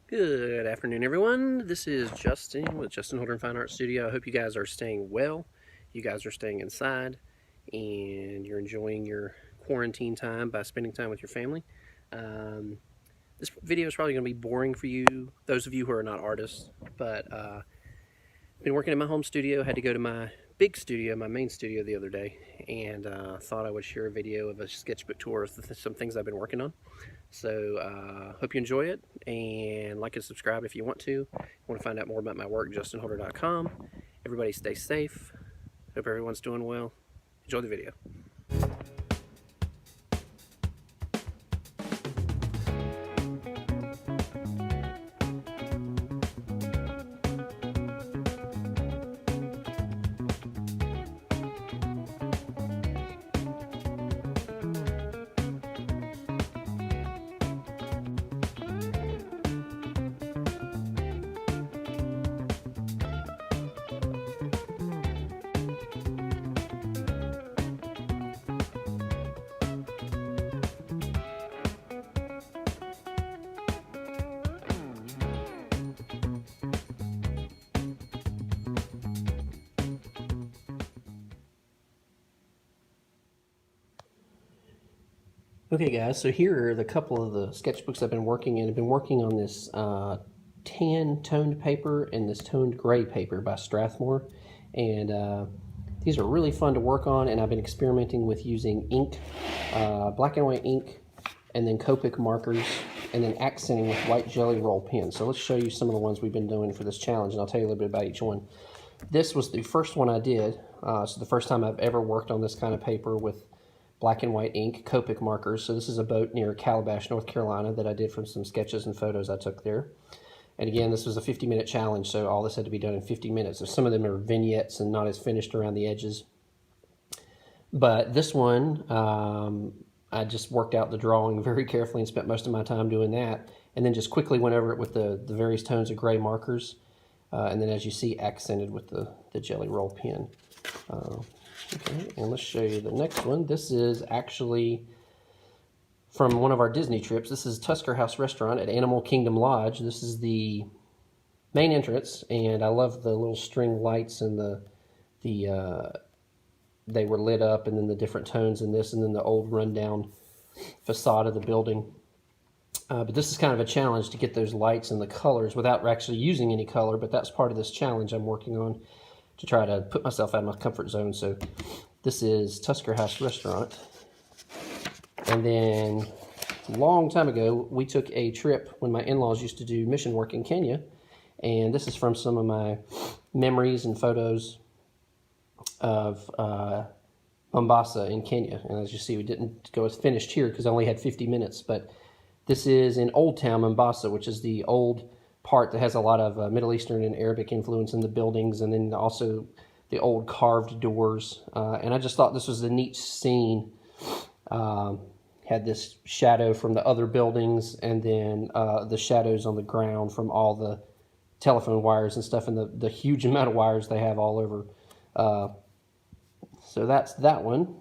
Good afternoon, everyone. This is Justin with Justin Holdren Fine Art Studio. I hope you guys are staying well. You guys are staying inside and you're enjoying your quarantine time by spending time with your family. Um, this video is probably going to be boring for you, those of you who are not artists, but been working in my home studio. Had to go to my big studio, my main studio, the other day, and thought I would share a video of a sketchbook tour of some things I've been working on. So hope you enjoy it, and like and subscribe if you want to. If you want to find out more about my work, justinholder.com. Everybody stay safe. Hope everyone's doing well. Enjoy the video. Okay guys, so here are the couple of the sketchbooks I've been working in. I've been working on this tan toned paper and this toned gray paper by Strathmore, and these are really fun to work on, and I've been experimenting with using ink, black and white ink, and then Copic markers, and then accenting with white jelly roll pens. So let's show you some of the ones we've been doing for this challenge, and I'll tell you a little bit about each one. This was the first one I did, so the first time I've ever worked on this kind of paper with black and white ink, Copic markers. So this is a boat near Calabash, North Carolina that I did from some sketches and photos I took there. And again, this was a 50-minute challenge, so all this had to be done in 50 minutes. So some of them are vignettes and not as finished around the edges. But this one, I just worked out the drawing very carefully and spent most of my time doing that. And then just quickly went over it with the various tones of gray markers. And then, as you see, accented with the jelly roll pen. Okay, and let's show you the next one. This is actually from one of our Disney trips. This is Tusker House Restaurant at Animal Kingdom Lodge. This is the main entrance, and I love the little string lights and they were lit up, and then the different tones in this, and then the old rundown facade of the building. But this is kind of a challenge to get those lights and the colors without actually using any color, but that's part of this challenge I'm working on, to try to put myself out of my comfort zone. So this is Tusker House Restaurant. And then a long time ago, we took a trip when my in-laws used to do mission work in Kenya. And this is from some of my memories and photos of Mombasa in Kenya. And as you see, we didn't go as finished here because I only had 50 minutes. But this is in Old Town, Mombasa, which is the old part that has a lot of Middle Eastern and Arabic influence in the buildings, and then also the old carved doors. And I just thought this was a neat scene. Had this shadow from the other buildings, and then the shadows on the ground from all the telephone wires and stuff, and the huge amount of wires they have all over. So that's that one.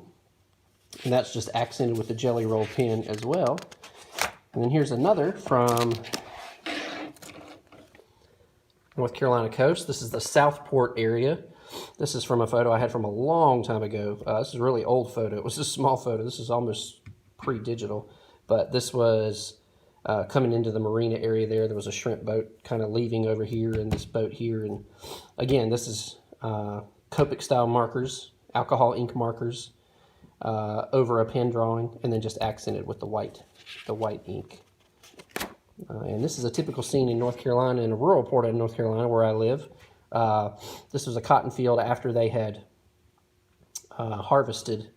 And that's just accented with the jelly roll pen as well. And then here's another from North Carolina coast. This is the Southport area. This is from a photo I had from a long time ago. This is a really old photo. It was a small photo. This is almost pre-digital. But this was coming into the marina area there. There was a shrimp boat kind of leaving over here, and this boat here. And again, this is Copic style markers, alcohol ink markers over a pen drawing, and then just accented with the white ink. And this is a typical scene in North Carolina, in a rural part of North Carolina where I live. This was a cotton field after they had harvested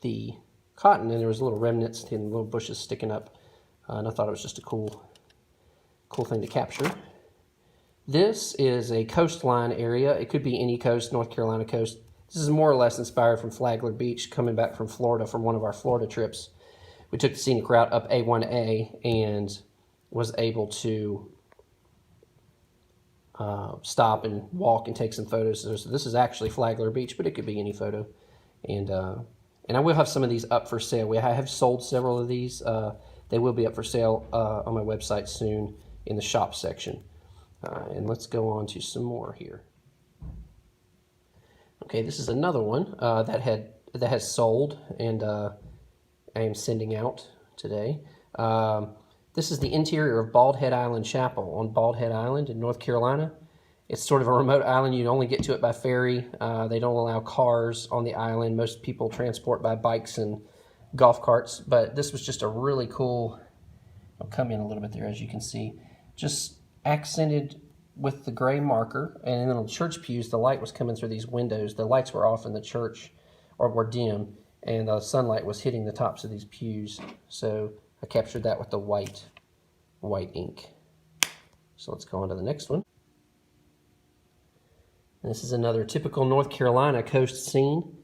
the cotton, and there was little remnants and little bushes sticking up. And I thought it was just a cool thing to capture. This is a coastline area. It could be any coast, North Carolina coast. This is more or less inspired from Flagler Beach, coming back from Florida from one of our Florida trips. We took the scenic route up A1A and was able to stop and walk and take some photos. So this is actually Flagler Beach, but it could be any photo. And I will have some of these up for sale. I have sold several of these. They will be up for sale on my website soon. in the shop section. And let's go on to some more here. Okay, this is another one that has sold, and I am sending out today. This is the interior of Bald Head Island Chapel on Bald Head Island in North Carolina. It's sort of a remote island. You only get to it by ferry. They don't allow cars on the island. Most people transport by bikes and golf carts, but this was just a really cool, I'll come in a little bit there as you can see, just accented with the gray marker. And in the church pews, the light was coming through these windows. The lights were off in the church, or were dim, and the sunlight was hitting the tops of these pews. So I captured that with the white ink. So let's go on to the next one. And this is another typical North Carolina coast scene.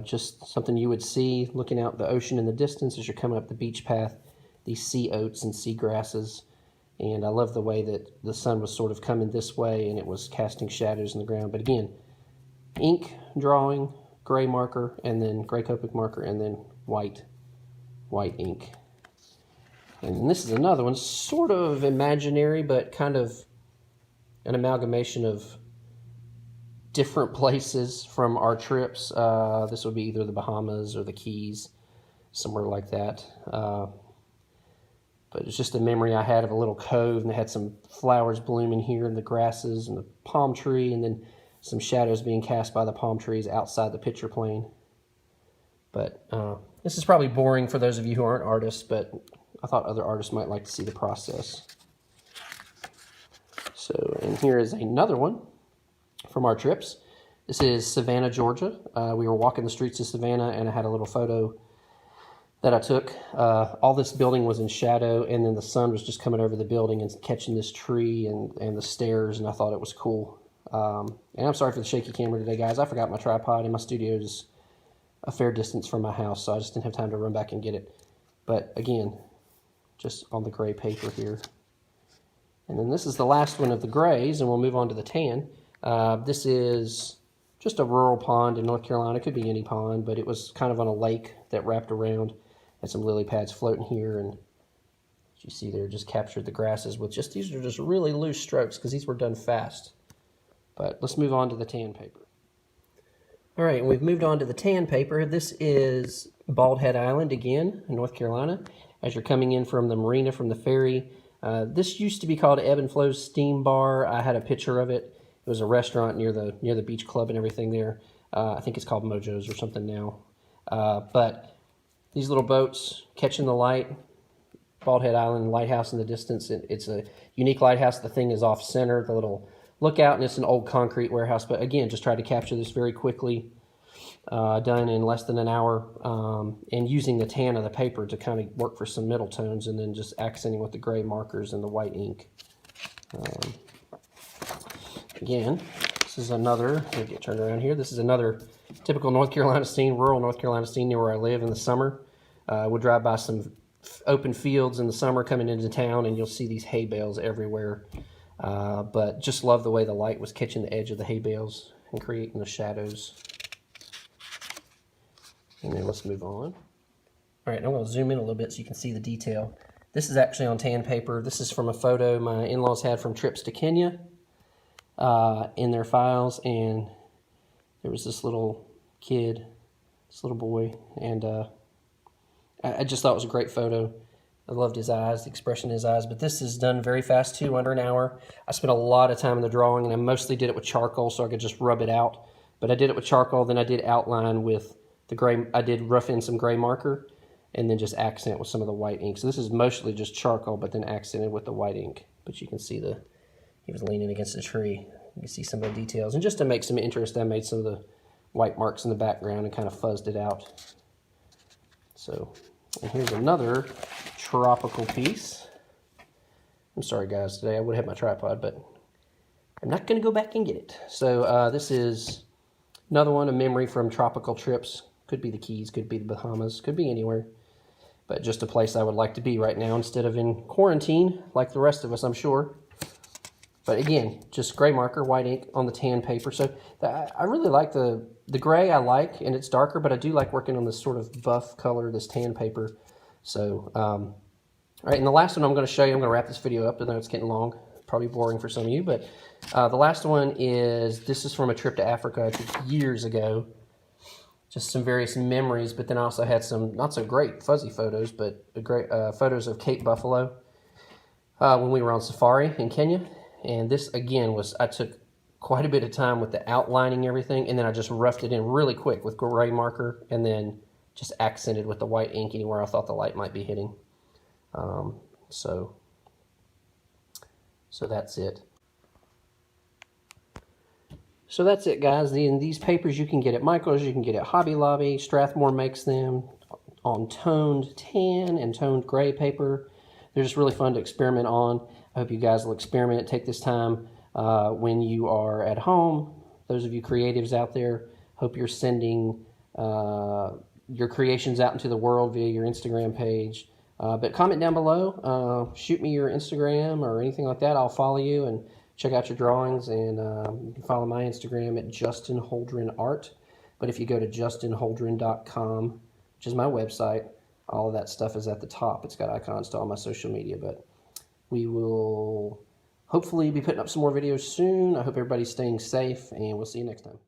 Just something you would see looking out the ocean in the distance as you're coming up the beach path. These sea oats and sea grasses. And I love the way that the sun was sort of coming this way and it was casting shadows in the ground. But again, ink drawing, gray marker, and then gray Copic marker, and then white ink. And this is another one, sort of imaginary, but kind of an amalgamation of different places from our trips. This would be either the Bahamas or the Keys, somewhere like that. But it's just a memory I had of a little cove, and they had some flowers blooming here, and the grasses, and the palm tree, and then some shadows being cast by the palm trees outside the picture plane. But this is probably boring for those of you who aren't artists, but I thought other artists might like to see the process. So, and here is another one from our trips. This is Savannah, Georgia. We were walking the streets of Savannah, and I had a little photo that I took. All this building was in shadow, and then the sun was just coming over the building and catching this tree and the stairs, and I thought it was cool. And I'm sorry for the shaky camera today, guys. I forgot my tripod, and my studio is a fair distance from my house, so I just didn't have time to run back and get it. But again, just on the gray paper here. And then this is the last one of the grays, and we'll move on to the tan. This is just a rural pond in North Carolina. It could be any pond, but it was kind of on a lake that wrapped around. Had some lily pads floating here, and as you see there, just captured the grasses with just, these are just really loose strokes because these were done fast. But let's move on to the tan paper. All right, and we've moved on to the tan paper. This is Bald Head Island again in North Carolina. As you're coming in from the marina, from the ferry, this used to be called Ebb and Flow's Steam Bar. I had a picture of it. It was a restaurant near the beach club and everything there. I think it's called Mojo's or something now. But these little boats catching the light, Bald Head Island lighthouse in the distance. It's a unique lighthouse. The thing is off center, the little lookout, and it's an old concrete warehouse. But again, just tried to capture this very quickly, done in less than an hour, and using the tan of the paper to kind of work for some middle tones, and then just accenting with the gray markers and the white ink. Again, this is another, let me get turned around here. This is another typical North Carolina scene, rural North Carolina scene near where I live in the summer. We'll drive by some open fields in the summer coming into town, and you'll see these hay bales everywhere. But just love the way the light was catching the edge of the hay bales and creating the shadows. And then let's move on. All right, I'm going to zoom in a little bit so you can see the detail. This is actually on tan paper. This is from a photo my in-laws had from trips to Kenya. In their files, and there was this little kid, this little boy, and I just thought it was a great photo. I loved his eyes, the expression in his eyes, but this is done very fast too, under an hour. I spent a lot of time in the drawing, and I mostly did it with charcoal so I could just rub it out, but I did it with charcoal, then I did outline with the gray, I did rough in some gray marker, and then just accent with some of the white ink. So this is mostly just charcoal, but then accented with the white ink, but you can see he was leaning against a tree. You can see some of the details. And just to make some interest, I made some of the white marks in the background and kind of fuzzed it out. So, and here's another tropical piece. I'm sorry, guys. Today I would have my tripod, but I'm not going to go back and get it. So this is another one, a memory from tropical trips. Could be the Keys, could be the Bahamas, could be anywhere. But just a place I would like to be right now instead of in quarantine like the rest of us, I'm sure. But again, just gray marker, white ink on the tan paper. So I really like the gray I like, and it's darker, but I do like working on this sort of buff color, this tan paper. So All right, and the last one I'm going to show you, I'm going to wrap this video up. I know it's getting long, probably boring for some of you, but the last one this is from a trip to Africa I took years ago. Just some various memories, but then I also had some not so great fuzzy photos, but great photos of Cape Buffalo when we were on safari in Kenya. And this again I took quite a bit of time with the outlining everything, and then I just roughed it in really quick with gray marker, and then just accented with the white ink anywhere I thought the light might be hitting. So that's it. So that's it, guys. These papers you can get at Michael's, you can get at Hobby Lobby. Strathmore makes them on toned tan and toned gray paper. They're just really fun to experiment on. I hope you guys will experiment. Take this time when you are at home. Those of you creatives out there, hope you're sending your creations out into the world via your Instagram page. But comment down below. Shoot me your Instagram or anything like that. I'll follow you and check out your drawings, and you can follow my Instagram at Justin Holdren Art. But if you go to justinholdren.com, which is my website, all of that stuff is at the top. It's got icons to all my social media. But we will hopefully be putting up some more videos soon. I hope everybody's staying safe, and we'll see you next time.